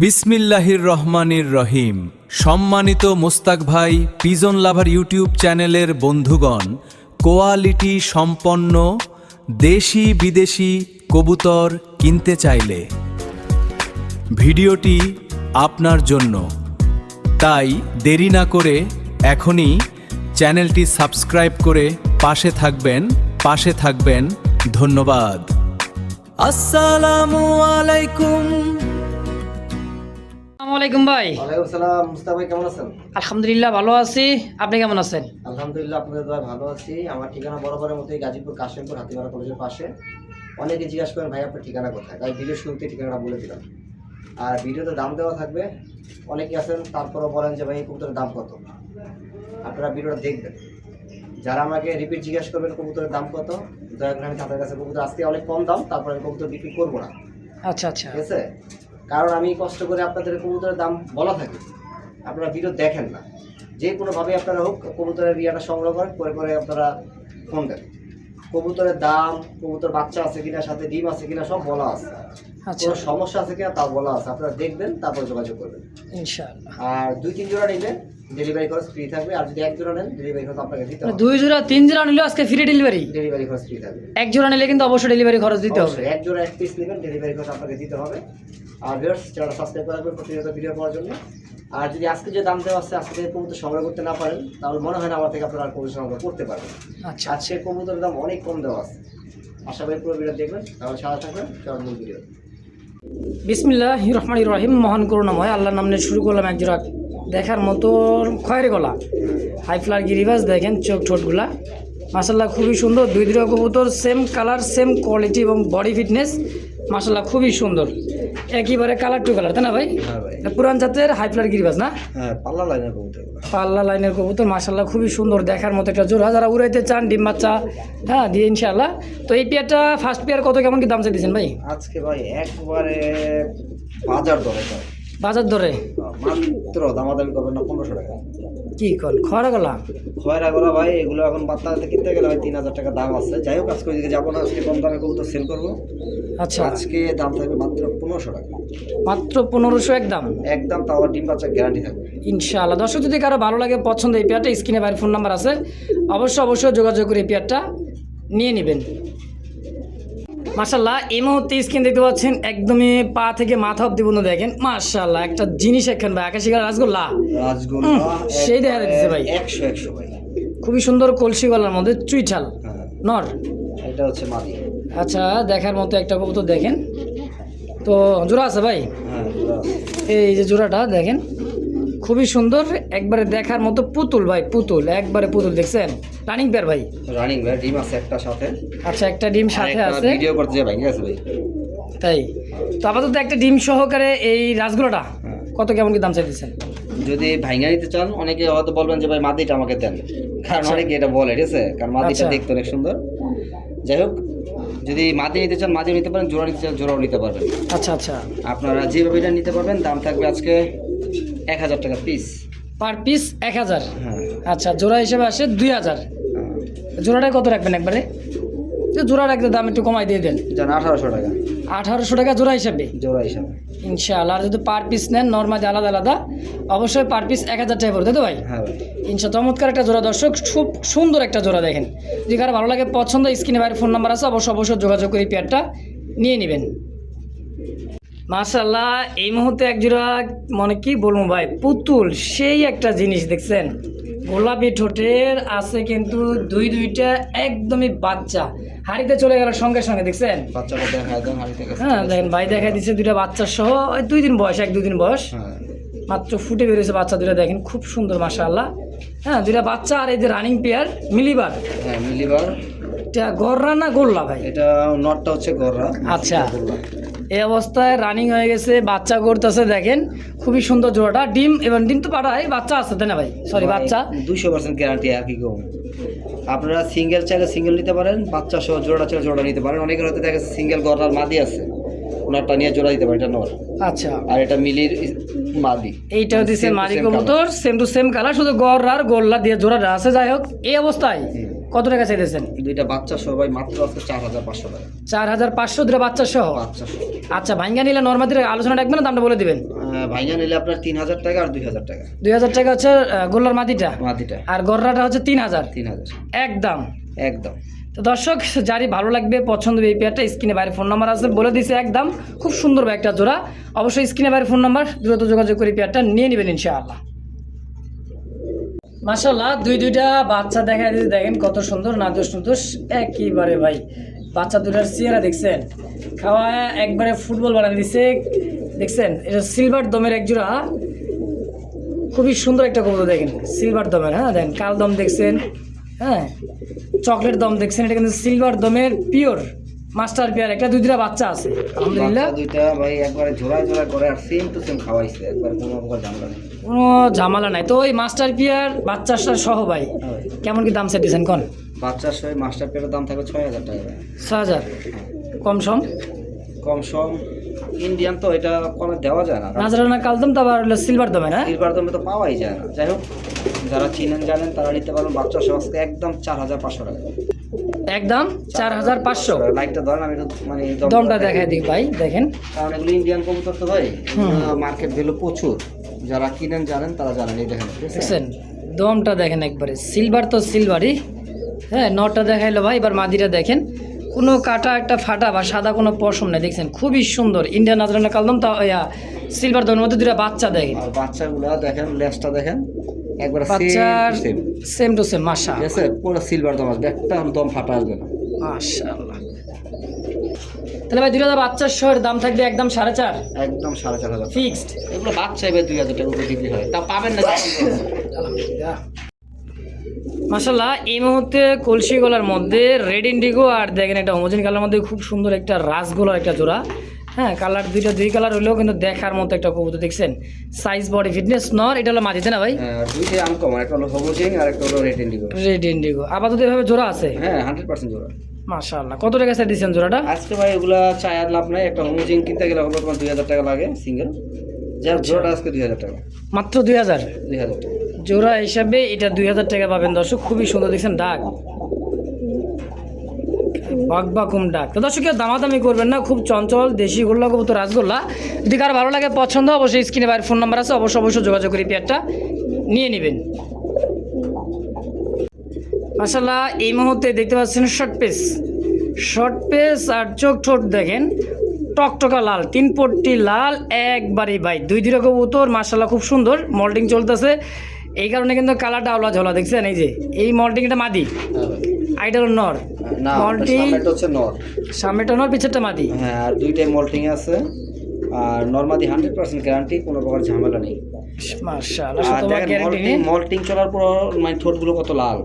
বিসমিল্লাহির রহমানির রহিম। সম্মানিত মোস্তাক ভাই পিজন লাভার ইউটিউব চ্যানেলের বন্ধুগণ, কোয়ালিটি সম্পন্ন দেশি বিদেশি কবুতর কিনতে চাইলে ভিডিওটি আপনার জন্য। তাই দেরি না করে এখনই চ্যানেলটি সাবস্ক্রাইব করে পাশে থাকবেন। ধন্যবাদ। আসসালামু আলাইকুম। আসসালামু আলাইকুম ভাই। ওয়ালাইকুম সালাম। মুস্তাক ভাই কেমন আছেন? আলহামদুলিল্লাহ ভালো আছি, আপনি কেমন আছেন? আলহামদুলিল্লাহ আপনাদের দোয়ায় ভালো আছি। আমার ঠিকানা বরাবরের মতোই গাজীপুর কাশিমপুর হাতিমারা কলেজের পাশে। অনেকে জিজ্ঞাসা করেন ভাই আপনার ঠিকানা কোথায়, তাই ভিডিও শুরুতে ঠিকানাটা বলে দিলাম। আর ভিডিওতে দাম দেওয়া থাকবে। অনেকে আছেন তারপরও বলেন যে ভাই এই কবুতরের দাম কত, আপনারা ভিডিওটা দেখবেন। যারা আমাকে রিপিট জিজ্ঞাসা করবেন কবুতরের দাম কত, দয়া করে আমি তাদের কাছে কবুতর আজকে অনেক কম দাম, তারপর আমি কবুতর বিক্রি করবো না। আচ্ছা আচ্ছা, ঠিক আছে, কারণ আমি কষ্ট করে আপনাদের কবুতরের দাম বলা থাকি, আপনারা ভিডিও দেখেন না। যে কোনোভাবে আপনারা হোক কবুতরের ইয়াটা সংগ্রহ করে আপনারা ফোন দেন। কবুতরের দাম, কবুতর বাচ্চা আছে কিনা, সাথে ডিম আছে কিনা সব বলা আছে। আচ্ছা কোনো সমস্যা আছে কিনা তাও বলা আছে, আপনারা দেখবেন তারপর যোগাযোগ করবেন ইনশাআল্লাহ। আর 2-3 জোড়া নিলে ডেলিভারি খরচ ফ্রি থাকবে, আর যদি 1 জোড়া নেন ডেলিভারি খরচ আপনাকে দিতে হবে। 2 জোড়া 3 জোড়া নিলে আজকে ফ্রি ডেলিভারি? ডেলিভারি খরচ ফ্রি থাকবে। 1 জোড়া নিলে কিন্তু অবশ্যই ডেলিভারি খরচ দিতে হবে। 1 জোড়া 1 পিস নেবেন, ডেলিভারি খরচ আপনাকে দিতে হবে। আর ভিউয়ার্স চ্যানেলটা সাবস্ক্রাইব করে রাখবেন প্রতিনিয়ত ভিডিও পাওয়ার জন্য। আর যদি আজকে যে দাম দেওয়া আছে আজকে থেকে কবুতর সংগ্রহ করতে না পারেন, তাহলে মনে হয় না আমার থেকে আপনারা আর কবুতর সংগ্রহ করতে পারবেন। আচ্ছা আজকে কবুতরের দাম অনেক কম দেওয়া আছে, আশা করি পুরো ভিডিও দেখবেন, তাহলে সাথে থাকবেন। চল মূল ভিডিও। বিসমিল্লাহির রহমানির রহিম। মহান করুণাময় আল্লাহর নাম নিয়ে শুরু করলাম এক জোড়া দেখার মতো খয়েরি গলা হাই ফ্লার গিরিবাজ। দেখেন চোখ ঠোঁটগুলা মাশাআল্লাহ খুবই সুন্দর। 2 জোড়া কবুতর, সেম কালার সেম কোয়ালিটি এবং বডি ফিটনেস মাশাআল্লাহ খুবই সুন্দর, একেবারে কালার টু কালার, তাই না ভাই? হ্যাঁ ভাই, পুরান জাতের হাই ফ্লার গিরিবাজ না? হ্যাঁ পাল্লা লাইনের কবুতর। পাল্লা লাইনের কবুতর মাশাআল্লাহ খুবই সুন্দর, দেখার মতো একটা জোড়া। যারা উড়াইতে চান ডিম বাচ্চা হ্যাঁ দিয়ে ইনশাআল্লাহ। তো এই পেয়ারটা ফার্স্ট পেয়ার কত কেমন কি দাম চাইছেন ভাই? আজকে ভাই একবারে বাজার দরে ভাই, বাজার দরে মাত্র দামাদামি করবেন না 1500 টাকা। কি কল খরা গলা খয়রা গলা ভাই, এগুলো এখন বাচ্চাতে কিনতে গেলে ভাই 3000 টাকা দাম আছে। যাই হোক আজকে ওইদিকে যাবো না, আজকে কম দামে কবুতর সেল করবো। আচ্ছা, আজকে দাম থাকবে মাত্র 1500 টাকা, মাত্র 1500 একদম একদম। তাও আবার ডিম বাচ্চা গ্যারান্টি থাকবে ইনশাআল্লাহ। দর্শক যদি কারো ভালো লাগে পছন্দ এই পেয়ারটা, স্ক্রিনে বাইরের ফোন নাম্বার আছে, অবশ্যই যোগাযোগ করে এই পেয়ারটা নিয়ে নেবেন। মাশাআল্লাহ এই মুহূর্তে স্ক্রিন দেখতে পাচ্ছেন একদমই পা থেকে মাথা অব্দি পর্যন্ত দেখেন মাশাআল্লাহ একটা জিনিস এখান ভাই, আকাশি কালার রাসগোল্লা সেই দেখা যাচ্ছে ভাই, 100 ভাই, খুবই সুন্দর কলসি গলার মধ্যে চুইঠাল হ্যাঁ নর। এটা হচ্ছে মাদি। আচ্ছা দেখার মতো একটা কবুতর দেখেন তো, জোড়া আছে ভাই? হ্যাঁ এই যে জোড়াটা দেখেন খুবই সুন্দর, একবারে দেখার মতো পুতুল ভাই, পুতুল একবারে পুতুল। দেখছেন রানিং পেয়ার ভাই? রানিং ভাই, ডিম আছে একটা সাথে। আচ্ছা একটা ডিম সাথে আছে, ভিডিও করতে যাই ভাই, ঠিক আছে ভাই? তাই তো আপাতত একটা ডিম সহকারে এই রাসগোলাটা কত কেমন কি দাম চাইতেছেন? যদি ভাইঙ্গা নিতে চান অনেকে হয়তো বলবেন যে ভাই মাদিটা আমাকে দেন, কারণ অনেকে এটা বলে, ঠিক আছে? কারণ মাদিটা দেখতে অনেক সুন্দর। যাই হোক, যদি মাদি নিতে চান মাদিও নিতে পারেন, জোড়া নিতে চান জোড়াও নিতে পারবেন। আচ্ছা আচ্ছা, আপনারা যেভাবে এটা নিতে পারবেন। দাম থাকবে আজকে 1000 টাকা পিস, পার পিস 1000। হ্যাঁ আচ্ছা জোড়া হিসেবে আসে 2000। জোড়াটা কত রাখবেন একবারে? জোড়ার একটা দাম একটু কমাই দিয়ে দেন, জান 1800 টাকা। 1800 টাকা জোড়া হিসাবে জোড়া হিসাবে ইনশাআল্লাহ। আর যদি পার পিস নেন নর্মালি আলাদা আলাদা অবশ্যই পার পিস 1000 টাকা পড়বে, তাই তো ভাই? হ্যাঁ ভাই ইনশাআল্লাহ চমৎকার একটা জোড়া দর্শক, খুব সুন্দর একটা জোড়া। দেখেন যদি কারো ভালো লাগে পছন্দ, স্ক্রিনে বাইরের ফোন নাম্বার আছে, অবশ্যই যোগাযোগ করে পেয়ারটা নিয়ে নেবেন। মাশাআল্লাহ এই মুহূর্তে এক জোড়া মানে কি বলবো ভাই, পুতুল সেই একটা জিনিস দেখছেন, গোলাপি ঠোঁটের আছে কিন্তু দুইটা একদমই বাচ্চা, হাড়িতে চলে গেল সঙ্গে সঙ্গে। দেখছেন বাচ্চাটা দেখা একদম হাড়ি থেকে। হ্যাঁ দেখেন ভাই দেখাই দিচ্ছে দুইটা বাচ্চা সহ, 2 দিন বয়স, 1-2 দিন বয়স হ্যাঁ মাত্র ফুটে বেরিয়েছে বাচ্চা দুটা। দেখেন খুব সুন্দর মাশাআল্লাহ। হ্যাঁ দুইটা বাচ্চা। আর এই যে রানিং পেয়ার মিলিবার, হ্যাঁ মিলিবার। এটা গররা না গোল্লা ভাই? এটা নটটা হচ্ছে গররা। আচ্ছা এই অবস্থায় রানিং হয়ে গেছে, বাচ্চা করতেছে। দেখেন খুবই সুন্দর জোড়াটা। ডিম এবং ডিম তো পাঠায়, বাচ্চা আছে তাই না ভাই? সরি বাচ্চা 200% গ্যারান্টি। আর কি কম, আপনারা সিঙ্গেল চাইলে সিঙ্গেল নিতে পারেন, বাচ্চা সহ জোড়া চাইলে জোড়া নিতে পারেন। অনেকের হয়তো দেখা যাচ্ছে সিঙ্গেল গররার মাদি আছে, নটটা নিয়ে জোড়া দিতে পারেন, এটা নর। আচ্ছা আর এটা মিলির মাদি। এইটা হচ্ছে মাদি কবুতর, সেম টু সেম কালার, শুধু গররার গোল্লা দিয়ে জোড়াটা আছে। যাই হোক এই অবস্থায় কত টাকা চাইতেছেন? দুইটা বাচ্চা সবাই মাত্র আজকে 4500 টাকা। 4500 দুটো বাচ্চা সহ। বাচ্চা সহ। আচ্ছা, ভাঙ্গা নিলে নর্মাদির আলোচনা রাখবেন না, দামটা বলে দিবেন। ভাইয়া নিলে আপনার 3000 টাকা আর 2000 টাকা। 2000 টাকা হচ্ছে গোল্লার মাদিটা, মাদিটা আর গররাটা হচ্ছে 3000। 3000 একদম। একদম। তো দর্শক, যারই ভালো লাগবে পছন্দ হবে এই পেয়ারটা, স্ক্রিনে বাইরে ফোন নাম্বার আছে বলে দিছে একদম। খুব সুন্দর একটা জোড়া, অবশ্যই স্ক্রিনে বাইরে ফোন নাম্বার, দ্রুত যোগাযোগ করে পেয়ারটা নিয়ে নেবেন ইনশাআল্লাহ। মাশাআল্লাহ, দুইটা বাচ্চা দেখা দিতে দেখেন কত সুন্দর, নাদুস নুদুস একেবারে ভাই। বাচ্চা দুটার চেহারা দেখছেন, খাওয়া একবারে ফুটবল বানিয়ে দিছে দেখছেন। এটা সিলভার দমের এক জোড়া, খুবই সুন্দর একটা কবুতর দেখেন, সিলভার দমের। হ্যাঁ দেখেন, কাল দম দেখছেন, হ্যাঁ চকলেট দম দেখছেন, এটা কিন্তু সিলভার দমের পিওর মাস্টার পেয়ার। একটা দুইটা বাচ্চা আছে আলহামদুলিল্লাহ। দুইটা ভাই একবারে জোড়ায় জোড়ায় করে আর সেম টু সেম খাওয়াইছে, একবার কোনো প্রকার ঝামেলা নেই। কোনো ঝামেলা নাই। তো ওই মাস্টার পেয়ার বাচ্চার সহ ভাই কেমন কি দাম চাইতেছেন কোন? বাচ্চার সহ মাস্টার পেয়ারের দাম থাকবে 6000 টাকা। 6000 কম সম? কম সম ইন্ডিয়ান তো এটা কমে দেওয়া যায় না, নাজরানা কালদম তো আবার হলো সিলভার দমে না, সিলভার দামে তো পাওয়াই যায় না। যাই হোক, যারা চিনেন জানেন তারা নিতে পারবেন। বাচ্চা সহ আজকে একদম 4500 টাকা। একদম 4500। লাইটটা ধরেন, আমি একটু মানে দমটা দেখাই দিই ভাই, দেখেন। কারণ এগুলো ইন্ডিয়ান কবুতর তো ভাই, মার্কেট ভ্যালু প্রচুর। যারা কিনেন জানেন তারা জানেন। এই দেখেন, দেখছেন দমটা দেখেন, একবারে সিলভার তো সিলভারই। হ্যাঁ, নটটা দেখাইলো ভাই, এবার মাদিটা দেখেন, কোনো কাটা একটা ফাটা বা সাদা কোনো পশম নেই দেখছেন, খুবই সুন্দর ইন্ডিয়ান নাজরানা কালদম। তা সিলভার দমের মধ্যে দুটা বাচ্চা দেখেন, আর বাচ্চাগুলো দেখেন, লেজটা দেখেন একবার বাচ্চার সেম টু সেম। মাশা, ঠিক আছে, পুরো সিলভার দম আসবে, একটা দম ফাটা আসবে না। মাশাআল্লাহ। তাহলে ভাই দুইটা বাচ্চার শহরের দাম থাকবে একদম 4.5, একদম 4500 ফিক্সড। এগুলো বাচ্চা এবার 2000 টাকা উপরে বিক্রি হয়, তা পাবেন না। আলহামদুলিল্লাহ মাশাআল্লাহ, এই মুহূর্তে কলসি গলার মধ্যে রেড ইন্ডিগো আর দেখেন একটা হোমোজেন কালার মধ্যে খুব সুন্দর একটা রাসগোলার একটা জোড়া। হ্যাঁ, কালার দুই কালার হলেও কিন্তু দেখার মতো একটা কবুতর দেখছেন। সাইজ, বডি ফিটনেস নর, এটা হলো মাদিতে না ভাই? দুইটাই আনকমন, একটা হলো হোমোজেন আর একটা হলো রেড ইন্ডিগো। রেড ইন্ডিগো আপাতত এভাবে জোড়া আছে? হ্যাঁ, 100% জোড়া। মাশাআল্লাহ, কত টাকা চাই দিচ্ছেন জোড়াটা? আজকে ভাই এগুলা চাই আর লাভ নাই। একটা হোমোজেন কিনতে গেলে হবে তোমার 2000 টাকা লাগে সিঙ্গেল, যার জোড়াটা আজকে 2000 টাকা। মাত্র 2000? 2000 টাকা জোড়া হিসাবে এটা 2000 টাকা পাবেন দর্শক। খুবই সুন্দর দেখছেন, ডাক বাকবাকুম ডাক। তো দর্শক কেউ দামাদামি করবেন না, খুব চঞ্চল দেশি গোল্লা কবুতর রাসগোল্লা। যদি কারো ভালো লাগে পছন্দ, অবশ্যই স্ক্রিনে বাইরের ফোন নাম্বার আছে, অবশ্যই যোগাযোগ করে পেয়ারটা নিয়ে নেবেন। মাশাআল্লাহ, এই মুহূর্তে দেখতে পাচ্ছেন শর্ট পেস আর চোখ ঠোঁট দেখেন টকটকা লাল, 3 পট্টি লাল একবারই ভাই। দুইটা কবুতর মাশাআল্লাহ খুব সুন্দর, মল্টিং চলতেছে, এই কারণে কিন্তু কালারটা আওলা ঝোলা দেখছেন। এই যে এই মল্টিং, এটা মাদি, আইডল নর। না, মল্টিং সামনেটা হচ্ছে নর, সামনেটা নর, পিছেরটা মাদি। হ্যাঁ, আর দুইটাই মল্টিং আছে। আর নরমাদি 100% গ্যারান্টি, কোনো প্রকার ঝামেলা নেই। মাশাআল্লাহ, আর শতভাগ গ্যারান্টি নেই। মল্টিং চলার পর মানে ঠোঁটগুলো কত লাল,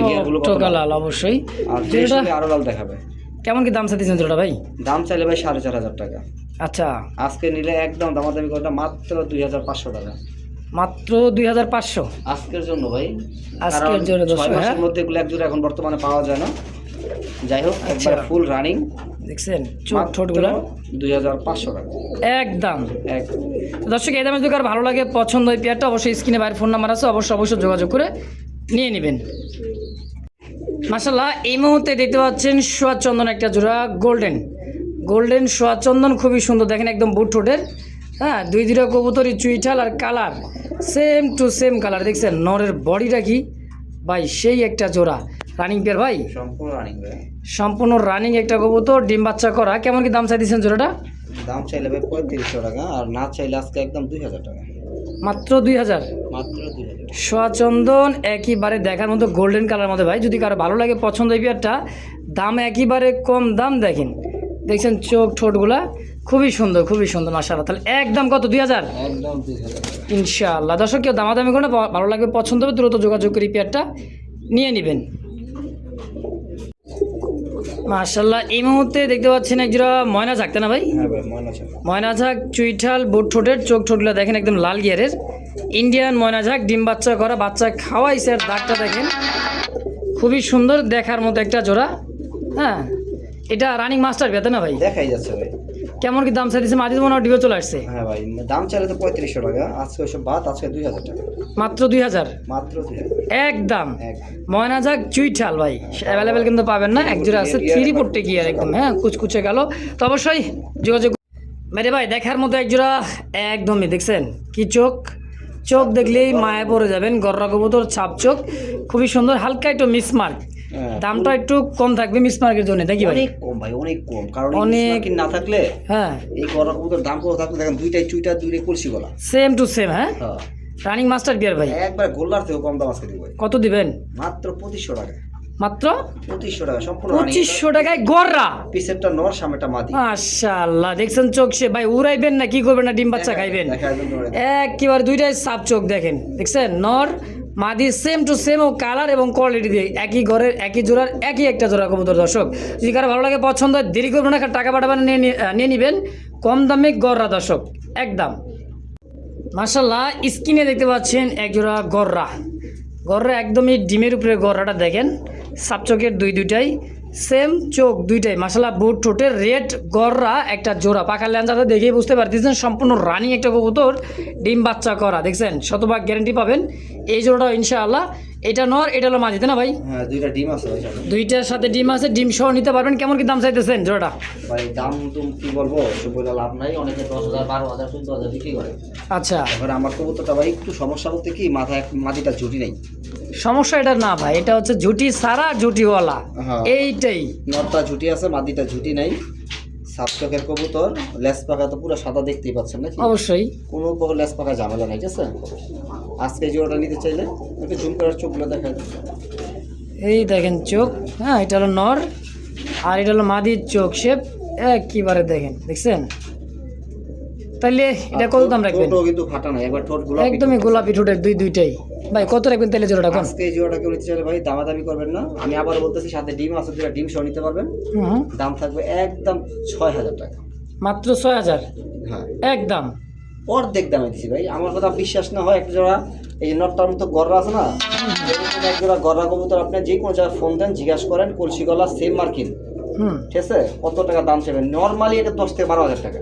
গিয়ারগুলো কত টকা লাল, লাল অবশ্যই। আর যেটা যেটা আরো লাল দেখাবে। কেমন কি দাম চাইছেন জোড়াটা ভাই? দাম চাইলে ভাই 4500 টাকা। আচ্ছা, আজকে নিলে একদম দামাদামি করে মাত্র 2500 টাকা। মাত্র 2500 আজকের জন্য ভাই। আজকের জন্য 6 মাসের মধ্যে এগুলো এক জোড়া এখন বর্তমানে পাওয়া যায় না। যাই হোক, একবার ফুল রানিং দেখছেন চোখ ঠোঁটগুলো 2500 টাকা একদম। একদম। দর্শক এই দামে যদি আর ভালো লাগে পছন্দ হয় পেয়ারটা, অবশ্যই স্ক্রিনে বাইরের ফোন নাম্বার আছে, অবশ্যই যোগাযোগ করে নিয়ে নেবেন। মাশাআল্লাহ, এই মুহূর্তে দেখতে পাচ্ছেন সোয়া চন্দন একটা জোড়া গোল্ডেন সোয়া চন্দন, খুবই সুন্দর দেখেন, একদম বুট ঠোঁটের। হ্যাঁ, দুইটা কবুতরই চুইঠাল আর colour same to same colour দেখছেন। নরের বডিটা কি ভাই, সেই একটা জোড়া রানিং পেয়ার ভাই, সম্পূর্ণ রানিং ভাই, সম্পূর্ণ রানিং একটা কবুতর, ডিম বাচ্চা করা। কেমন কি দাম চাই দিচ্ছেন জোড়াটা? দাম চাইলে ভাই 3500 টাকা, আর না চাইলে আজকে একদম 2000 টাকা। মাত্র 2000? মাত্র 2000। সোয়া চন্দন একেবারে দেখার মতো গোল্ডেন কালার মধ্যে ভাই। যদি কারো ভালো লাগে পছন্দ এই পেয়ারটা, দাম একেবারে কম দাম দেখছেন চোখ ঠোঁটগুলা খুবই সুন্দর মাশাআল্লাহ। তাহলে একদম কত? 2000? একদম 2000 টাকা ইনশাআল্লাহ। দর্শক কেউ দামাদামি করে না, ভালো লাগবে পছন্দ হবে দ্রুত যোগাযোগ করে পেয়ারটা নিয়ে নেবেন। মাশাআল্লাহ, এই মুহূর্তে দেখতে পাচ্ছেন এক জোড়া ময়না ঝাঁক, তাই না ভাই? হ্যাঁ ভাই, ময়না ঝাঁক চুইঠাল বুট ঠোঁটের, চোখ ঠোঁটগুলো দেখেন একদম লাল গিয়ারের ইন্ডিয়ান ময়না ঝাঁক, ডিম বাচ্চা করা, বাচ্চা খাওয়াইছে, আর দাগটা দেখেন খুবই সুন্দর দেখার মতো একটা জোড়া। হ্যাঁ, এটা রানিং মাস্টার পেতে না ভাই? দেখাই যাচ্ছে ভাই। কেমন কি দাম চাইতেছে? মাদি তো মনে হয় ডিবে চলে আসছে। হ্যাঁ ভাই, দাম চাইলে তো 3500 টাকা, আজকে ওইসব বাদ, আজকে 2000 টাকা, মাত্র 2000, মাত্র 2000 একদম। একদম। ময়না যাক চুইঠাল ভাই, অ্যাভেলেবেল কিন্তু পাবেন না, এক জোড়া আছে থ্রি পট্টে গিয়ার একদম, হ্যাঁ কুচকুচে গেল। তো অবশ্যই যোগাযোগ মেরে ভাই, দেখার মতো এক জোড়া একদমই। দেখছেন কি চোখ, চোখ দেখলেই মায়া পড়ে যাবেন। গররা কবুতর, ছাপ চোখ, খুবই সুন্দর, হালকা একটু মিসমার্ক। দামটা একটু কম থাকবে মিসমার্কের জন্য, দেখি ভাই অনেক কম ভাই, অনেক কম, কারণ অনেক অনেক না থাকলে হ্যাঁ এই গররা কবুতর দাম কত থাকলে দেখেন, দুইটাই চুইটা, দুইটাই কলসি গলা। Same to same. হ্যাঁ হ্যাঁ, রানিং মাস্টার গিয়ার ভাই, একবার গোল্লার থেকেও কম দাম আজকে দিব ভাই। কত দিবেন? মাত্র 2500 টাকা, মাত্র 2500 টাকা সম্পূর্ণ 2500 টাকায় গররা। পিসেরটা নর, সামনেটা মাদি। মাশাআল্লাহ, দেখছেন চোখ সে ভাই, উড়াইবেন না কি করবেন না, ডিম বাচ্চা খাইবেন দেখা একদম নড়ে। একেবারে দুইটাই সাপ চোখ। দেখেন দেখছেন নর মাদি সেম টু সেম, ও কালার এবং কোয়ালিটি দিয়ে একই ঘরের একই জোড়ার একই একটা জোড়া কবুতর। দর্শক যদি কারো ভালো লাগে, পছন্দ হয়, দেরি করবেন না, টাকা পাঠাবেন, নিয়ে নেবেন কম দামে গররা। দর্শক একদম মাশাআল্লাহ, স্ক্রিনে দেখতে পাচ্ছেন এক জোড়া গররা। গররা একদমই ডিমের উপরে গররাটা দেখেন, সাপ চোখের দুইটাই সেম চোখ, দুইটাই মাশাআল্লাহ, বুট ঠোঁটের রেড গররা একটা জোড়া। পাকা ল্যাঞ্জাটা দেখেই বুঝতে পারতেছেন সম্পূর্ণ রানিং একটা কবুতর, ডিম বাচ্চা করা। দেখছেন শতভাগ গ্যারেন্টি পাবেন এই জোড়াটাও ইনশাআল্লাহ। এটা নর, এটা হলো মাঝিতে না ভাই? হ্যাঁ, দুইটা ডিম আছে ভাই সাথে। দুইটার সাথে ডিম আছে, ডিম সহ নিতে পারবেন। কেমন কি দাম চাইতেছেন জোড়াটা? ভাই দাম তুমি কি বলবো, সে বলে লাভ নাই, অনেকে 10,000, 12,000, 14,000 বিক্রি করে। আচ্ছা, এবার আমার কবুতরটা ভাই একটু সমস্যা বলতে কি, মাথায় মাটিটা ঝুটি নেই। সমস্যা এটা না ভাই, এটা হচ্ছে ঝুটি সারা ঝুটিওয়ালা, হ্যাঁ। এইটাই। নরটা ঝুটি আছে, মাদিটা ঝুটি নাই। সাবচকের কবুতর, লেস পাকা তো পুরো সাদা দেখতেই পাচ্ছেন নাকি? অবশ্যই কোনো বহু লেস পাকা ঝামেলা নাই, ঠিক আছে? আজকে জোড়াটা নিতে চাইলে একটু জুম করে চোখগুলো দেখা যায়। এই দেখেন চোখ, হ্যাঁ এটা হলো নর আর এটা হলো মাদির চোখ শেপ একেবারে দেখেন, দেখছেন? তাহলে এটা কত দাম রাখবেন? ঠোঁটও কিন্তু ফাটা নাই, একবার ঠোঁট গোলাপি। একদমই গোলাপি ঠোঁটের দুইটাই। ভাই কত রাখবেন তাহলে জোড়াটা কোন? আজকে এই জোড়াটা কেউ নিতে চাইলে ভাই দামাদামি করবেন না, আমি আবার বলতেছি, সাথে ডিম আছে, দুটা ডিম সহ নিতে পারবেন। হুম, দাম থাকবে একদম 6,000 টাকা। মাত্র 6000 হ্যাঁ, একদম। অর্ধেক দামে দিছি ভাই, আমার কথা বিশ্বাস না হয়, একটা জোড়া এই নটটার মতো গররা আছে না, এরকম এক জোড়া গররা কবুতর আপনি যে কোনো জায়গায় ফোন দেন, জিজ্ঞাসা করেন, কলসি গলা সেম মার্কিন, হুম, ঠিক আছে? কত টাকা দাম চাইবেন? নর্মালি এটা 10 থেকে 12,000 টাকা,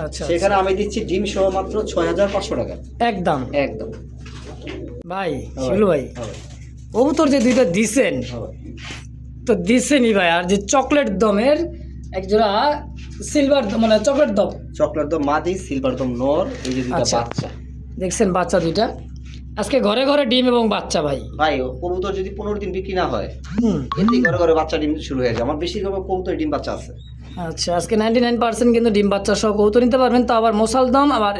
আচ্ছা সেখানে আমি দিচ্ছি ডিম সহ মাত্র 6,500 টাকা একদম। একদম। ভাই শিলু ভাই, হবে, কবুতর যে দুইটা দিছেন হবে। তো দিছেনই ভাই, আর যে চকলেট দমের এক জোড়া সিলভার মানে চকলেট দম, চকলেট দম মাদি, সিলভার দম নর, এই যে দুটা আচ্ছা। বাচ্চা। দেখছেন বাচ্চা দুইটা, আজকে ঘরে ঘরে ডিম এবং বাচ্চা ভাই। ভাই ও কবুতর যদি 15 দিন বিক্রি না হয়, হুম, এতেই ঘরে ঘরে বাচ্চা ডিম শুরু হয়ে যায়। আমার বেশিরভাগ কবুতর ডিম বাচ্চা আছে। আচ্ছা আজকে 99% কিন্তু ডিম বাচ্চা সহ কবুতর নিতে পারবেন। তো আবার মশাল দম, আবার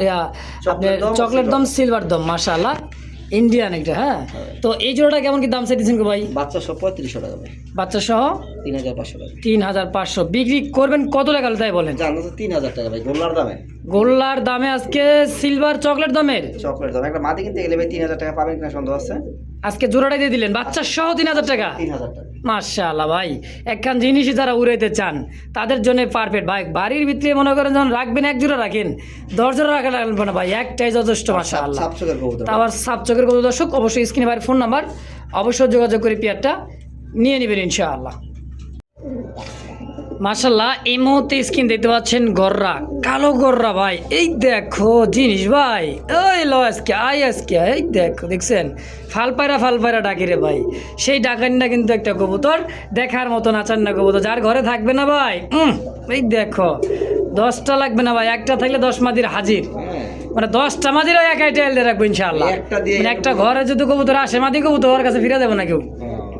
আপনার দম, চকলেট দম, সিলভার দম, মাশাআল্লাহ ইন্ডিয়ান একটা। হ্যাঁ, তো এই জোড়াটা কেমন কি দাম চাইতেছেন গো ভাই? বাচ্চা সব 3500 টাকা ভাই, বাচ্চা সহ 3,500 টাকা। 3500 বিক্রি করবেন কত টাকা তাই বলেন? জানো তো 3,000 টাকা ভাই, গোল্লার দামে, গোল্লার দামে আজকে সিলভার চকলেট দমের চকলেট দাম। একটা মাদি কিনতে গেলে ভাই 3,000 টাকা পাবেন কিনা সন্দেহ আছে। আজকে জোড়াটা দিয়ে দিলেন বাচ্চা সহ 3000 টাকা। 3,000 টাকা। মাশাআল্লাহ ভাই, একখান জিনিসই যারা উড়াইতে চান তাদের জন্য পারফেক্ট ভাই। বাড়ির ভিতরে মনে করেন যখন রাখবেন, এক জোড়া রাখেন, 10 জোড়া রাখা লাগবে না ভাই, একটাই যথেষ্ট। মাশাআল্লাহ, সাবচকের কবুতর। তা আবার সাপ চোখের কত দর্শক, অবশ্যই স্ক্রিনে ভাইয়ের ফোন নাম্বার, অবশ্যই যোগাযোগ করে পেয়ারটা নিয়ে নেবেন ইনশাআল্লাহ। মাশাআল্লাহ, এই মুহূর্তে স্ক্রিন দেখতে পাচ্ছেন গররা, কালো গররা ভাই। এই দেখো জিনিস ভাই, ওই লো আজকে আজকে এই দেখো, দেখছেন ফাল পায়রা ডাকি রে ভাই। সেই ডাকানিটা কিন্তু একটা কবুতর, দেখার মতো নাচার না কবুতর, যার ঘরে থাকবে না ভাই। এই দেখো 10টা লাগবে না ভাই, একটা থাকলে 10 মাদির হাজির, হ্ঁ, মানে 10টা মাদিরও একাই টেল দিয়ে রাখবো ইনশাআল্লাহ। একটা দিয়ে মানে একটা ঘরে যদি কবুতর আসে, মাদি কবুতর ওর কাছে ফিরে দেবো না কেউ,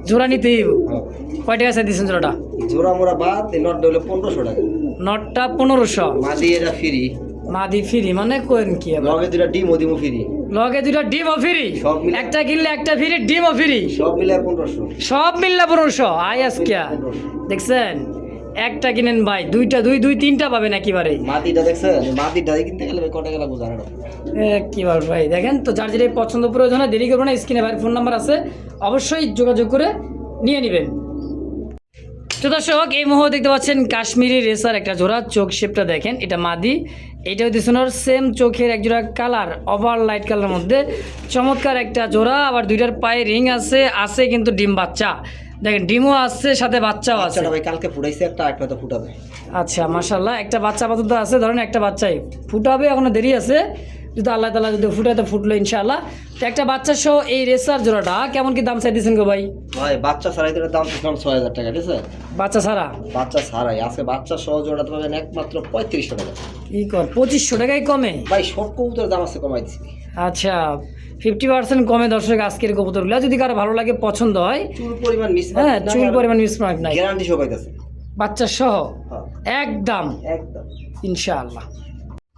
জোড়া নিতেই হইব। কয় টাকা চাই দিচ্ছেন জোড়াটা? জোড়া মোড়া বাদ, এই নট হলো 1500 টাকা। নটটা 1500, মাদি এটা ফ্রি, মাদি ফ্রি মানে কোয়েন কি আবার? লগে দুটা ডিম ওদিমও ফ্রি, লগে দুটো ডিমও ফ্রি, সব মিলে। একটা কিনলে একটা ফ্রি, ডিমও ফ্রি, সব মিলে 1500। সব মিললে 1500। আজকে দেখছেন, একটা কিনেন ভাই, দুইটা দুই তিনটা পাবেন একেবারে। মাদিটা দেখছেন, মাদিটা কিনতে গেলে ভাই কত টাকা লাগবে জানেন না। একেবারে ভাই দেখেন তো, যার যেটা পছন্দ প্রয়োজন হয় দেরি করবেন না, স্ক্রিনে ভাইয়ের ফোন নাম্বার আছে, অবশ্যই যোগাযোগ করে নিয়ে নেবেন। তো দর্শক এই মুহূর্তে দেখতে পাচ্ছেন কাশ্মীরি রেসার একটা জোড়া, চোখ শেপটা দেখেন, এটা মাদি, এইটাও দিশোনার সেম চোখের এক জোড়া কালার, ওভার লাইট কালারের মধ্যে চমৎকার একটা জোড়া। আবার দুইটার পায়ে রিং আছে কিন্তু ডিম বাচ্চা, দেখেন ডিমও আসছে সাথে বাচ্চাও আছে। বাচ্চাটা ভাই কালকে ফুটাইছে একটা, একটা তো ফুটাবে। আচ্ছা মাশাল্লাহ, একটা বাচ্চা আপাতত আছে, ধরেন একটা বাচ্চাই ফুটাবে, এখনো দেরি আছে, যদি আল্লাহ তাআলা যদি ফুটাতে ফুটলো ইনশাআল্লাহ। তো একটা বাচ্চা সহ এই রেসার জোড়াটা কেমন কি দাম চাইতেছেন গো ভাই? ভাই বাচ্চা ছাড়াই তো দাম 6,000 টাকা, ঠিক আছে? বাচ্চা ছাড়া? বাচ্চা ছাড়াই আজকে বাচ্চা সহ জোড়াতে পাবেন একমাত্র 3500 টাকা। কি কর 2500 টাকায় কমে? ভাই সব কবুতরের দাম আছে কমাই দিচ্ছি। আচ্ছা 50% কমে দর্শক আজকের কবুতরগুলো, যদি কারো ভালো লাগে পছন্দ হয়। চুল পরিমাণ মিস, হ্যাঁ চুল পরিমাণ মিসমার্ক নাই, গ্যারান্টি সবাই আছে বাচ্চা সহ হ্যাঁ একদম একদম ইনশাআল্লাহ।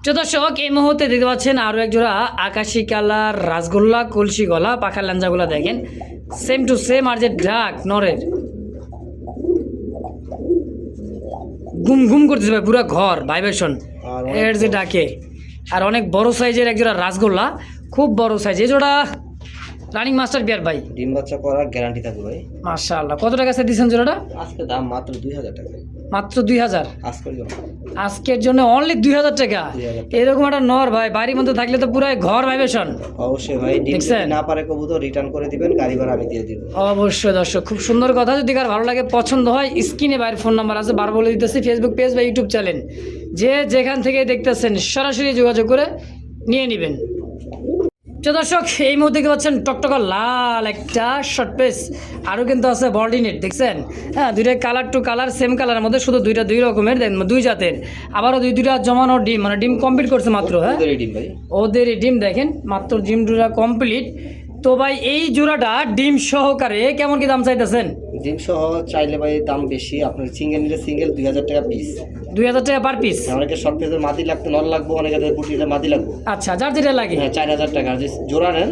তো দর্শক এই মুহূর্তে দেখতে পাচ্ছেন আরও এক জোড়া আকাশি কালার রাসগোল্লা কলসি গলা, পাখার লাঞ্জাগুলা দেখেন সেম টু সেম। আর যে ডাক নরের ঘুম ঘুম করতেছে ভাই, পুরো ঘর ভাইব্রেশন এর যে ডাকে। আর অনেক বড় সাইজের এক জোড়া রাসগোল্লা, খুব বড় সাইজ। এই জোড়া রানিং মাস্টার বিয়ার ভাই, ডিম বাচ্চা করার গ্যারান্টি থাকবে ভাই। মাশাআল্লাহ। কত টাকা সে দিচ্ছেন জোড়াটা? আজকে দাম মাত্র 2000 টাকা। মাত্র 2000? আজকের জন্য, আজকের জন্য অনলি 2000 টাকা। 2000 টাকা। এরকম একটা নর ভাই বাড়ির মধ্যে থাকলে তো পুরো ঘর ভাইব্রেশন। অবশ্যই ভাই, ডিম দেখছেন? যদি না পারে কবুতর রিটার্ন করে দিবেন, গাড়ি ভাড়া আমি দিয়ে দিব। অবশ্যই দর্শক, খুব সুন্দর কথা। যদি কার ভালো লাগে পছন্দ হয়, স্ক্রিনে বাইরের ফোন নাম্বার আছে, বার বলে দিতেছি, ফেসবুক পেজ বা ইউটিউব চ্যানেল, যে যেখান থেকে দেখতেছেন সরাসরি যোগাযোগ করে নিয়ে নেবেন। তো দর্শক এই মুহূর্তে দেখতে পাচ্ছেন টকটকা লাল একটা শর্ট পেস, আরও কিন্তু আছে বর্ডিনেট, দেখছেন? হ্যাঁ দুইটা কালার টু কালার, সেম কালারের মধ্যে, শুধু দুইটা দুই রকমের, দুই জাতের, আবারও দুইটা জমানো ডিম, মানে ডিম কমপ্লিট করছে মাত্র। হ্যাঁ ওদেরই ডিম ভাই, ওদেরই ডিম দেখেন, মাত্র ডিম দুটা কমপ্লিট। তো ভাই এই জোড়াটা ডিম সহকারে কেমন কি দাম চাইতেছেন? ডিম সহ চাইলে ভাই দাম বেশি, আপনার সিঙ্গেল নিলে সিঙ্গেল 2000 টাকা পিস। 2000 টাকা পার পিস? অনেকে শর্ট পেজের মাদি লাগতো, নল লাগবো, অনেকে বুটিতে মাদি লাগবো। আচ্ছা যার যেটা লাগে। হ্যাঁ 4000 টাকা, আর যে জোড়া নেন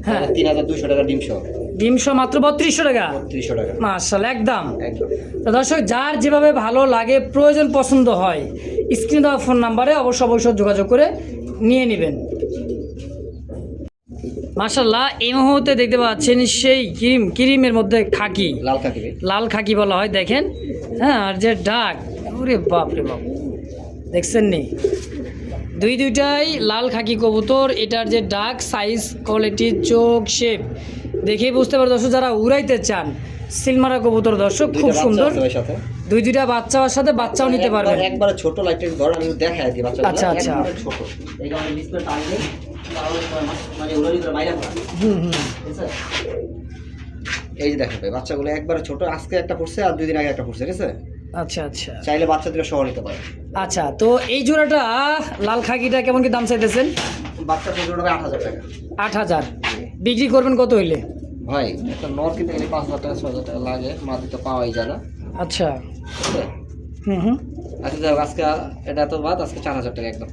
হ্যাঁ 3200 টাকা ডিম সহ। ডিম সহ মাত্র 3200 টাকা? 3200 টাকা মাশাআল্লাহ একদম। একদম। তো দর্শক যার যেভাবে ভালো লাগে, প্রয়োজন পছন্দ হয়, স্ক্রিনে দেওয়া ফোন নাম্বারে অবশ্যই যোগাযোগ করে নিয়ে নেবেন। মাশাআল্লাহ এই মুহূর্তে দেখতে পাচ্ছেন সেই ক্রিমের মধ্যে খাকি, লাল খাকি ভাই, লাল খাকি বলা হয় দেখেন। হ্যাঁ আর যে ডাক, ওরে বাপ রে বাপ, দেখছেন নি দুইটাই লাল খাকি কবুতর। এটার যে ডাক, সাইজ, কোয়ালিটি, চোখ, শেপ দেখেই বুঝতে পারে দর্শক, যারা উড়াইতে চান সিলমারা কবুতর দর্শক, খুব সুন্দর। দুইটা বাচ্চার সাথে বাচ্চাও নিতে পারবেন। একবারে ছোট লাইটের ধর আমি দেখাই দিই বাচ্চা। আচ্ছা আচ্ছা ছোট, এই কারণে ডিসপ্লে টানলে মানে উড়ালি ধরে বাইরে পড়ে। হুম হুম ঠিক আছে, এই যে দেখেন ভাই বাচ্চাগুলো একবারে ছোট, আজকে একটা পড়ছে আর 2 দিন আগে একটা পড়ছে, ঠিক আছে? আচ্ছা আচ্ছা চাইলে বাচ্চাদের সহ নিতে পারে। আচ্ছা তো এই জোড়াটা লাল খাকিটা কেমন কি দাম চাইতেছেন? বাচ্চা জোড়া 8000 টাকা। 8000 বিক্রি করবেন কত হইলে? ভাই একটা নর কিনতে গেলে 5000 টাকা 6000 টাকা লাগে, মাদি তো পাওয়াই যায় না। আচ্ছা ঠিক আছে? হুম আচ্ছা যাক, আজকে এটা তো বাদ, আজকে 4000 টাকা একদম।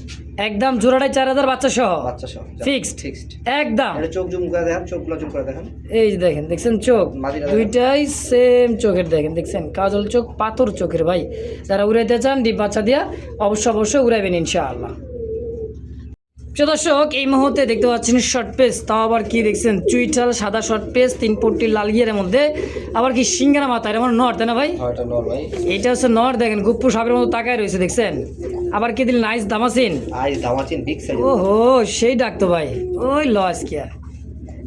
একদম জোড়াটাই 4000 বাচ্চা সহ? বাচ্চা সহ ফিক্সড ফিক্সড একদম। এটা চোখ জুম করে দেখেন, চোখগুলো জুম করে দেখেন, এই যে দেখেন, দেখছেন চোখ মাদিরা দুইটাই সেম চোখের, দেখেন দেখছেন কাজল চোখ, পাথর চোখের ভাই। যারা উড়াইতে চান ডিম বাচ্চা দিয়া অবশ্যই উড়াইবেন ইনশাআল্লাহ। প্রিয় দর্শক এই মুহূর্তে দেখতে পাচ্ছেন শর্ট পেস, তাও আবার কি দেখছেন চুইটাল সাদা শর্ট পেস, 3 পট্টি লাল গিয়ারের মধ্যে, আবার কি সিঙ্গারা মাথা, এটা আমার নর তাই না ভাই? হ্যাঁ এটা নর ভাই। এইটা হচ্ছে নর, দেখেন গুপ্পু সাপের মতো তাকায় রয়েছে, দেখছেন? আবার কি দিল নাইস দামাসিন, আজ দামাচিন বিগ সাইজ। ওহো সেই ডাকতো ভাই, ওই লস কি আর।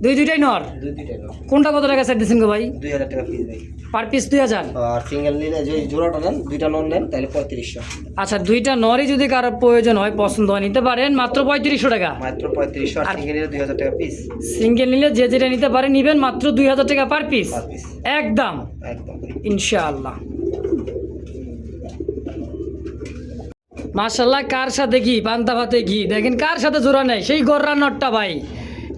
দুইটাই নর? দুইটাই নর। কোনটা কত টাকা চাই দিচ্ছেন গো ভাই? 2000 টাকা পিস ভাই, পার পিস 2000? আর সিঙ্গেল নিলে যে জোড়াটা নেন, দুইটা নর নেন তাহলে 3500। আচ্ছা দুইটা নরই যদি কারো প্রয়োজন হয়, পছন্দ হয়, নিতে পারেন মাত্র 3500 টাকা। মাত্র 3500, আর সিঙ্গেল নিলে 2000 টাকা পিস। সিঙ্গেল নিলে যে যেটা নিতে পারে নিবেন, মাত্র 2000 টাকা পার পিস পার পিস একদম একদম। ইনশাআল্লাহ। মাশাআল্লাহ কার সাথে ঘি, পান্তা ভাতে ঘি, দেখেন কার সাথে জোড়া নেই, সেই গররা নটটা ভাই।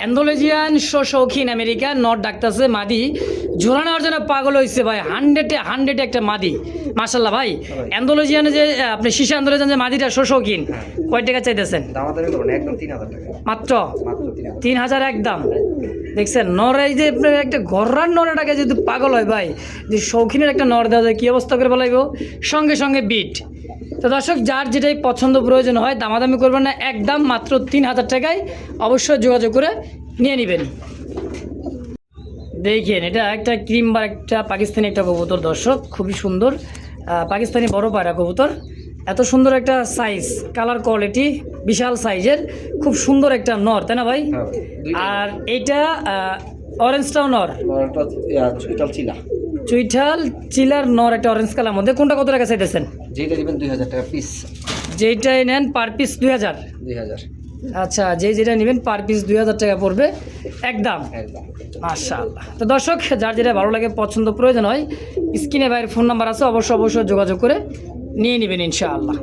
অ্যান্ডোলেজিয়ান শৌখিন আমেরিকান নট ডাকতেছে, মাদি জোড়া নেওয়ার জন্য পাগল হয়েছে ভাই, 100-এ একটা মাদি মাশাআল্লাহ ভাই। অ্যান্ডোলেজিয়ানে যে আপনি শিশা অ্যান্ডোলেজিয়ান যে মাদিটা শৌখিন, কয় টাকা চাইতেছেন? দামাদামি করবেন একদম 3000 টাকা মাত্র? মাত্র 3000। 3000 একদম। দেখছেন নর, এই যে আপনার একটা গররার নরটাকে যদি পাগল হয় ভাই, যে শৌখিনের একটা নর দেওয়া যায় কী অবস্থা করে বলাইব, সঙ্গে সঙ্গে বিট। তো দর্শক যার যেটাই পছন্দ প্রয়োজন হয় দামাদামি করবেন না, একদম মাত্র 3000 টাকায় অবশ্যই যোগাযোগ করে নিয়ে নেবেন। দেখেন এটা একটা ক্রিম বা একটা পাকিস্তানি একটা কবুতর দর্শক, খুবই সুন্দর পাকিস্তানি বড় পায়রা কবুতর। এত সুন্দর একটা সাইজ, কালার কোয়ালিটি বিশাল সাইজের, খুব সুন্দর একটা নর তাই না ভাই? আর এইটা অরেঞ্জটাও নর? নরটা চুইটাল চিলা। চুইঠাল চিলার নর একটা অরেঞ্জ কালার মধ্যে, কোনটা কত টাকা চাইতেছেন? যেটা নেবেন 2000 টাকা পিস। যেইটাই নেন পার পিস 2000। 2000 আচ্ছা, যেটা নেবেন পার পিস 2000 টাকা পড়বে একদম। একদম। মাশাআল্লাহ। তো দর্শক, যার যেটা ভালো লাগে পছন্দ প্রয়োজন হয়, স্ক্রিনে ভাইয়ের ফোন নাম্বার আছে, অবশ্যই যোগাযোগ করে নিয়ে নেবেন ইনশাআল্লাহ।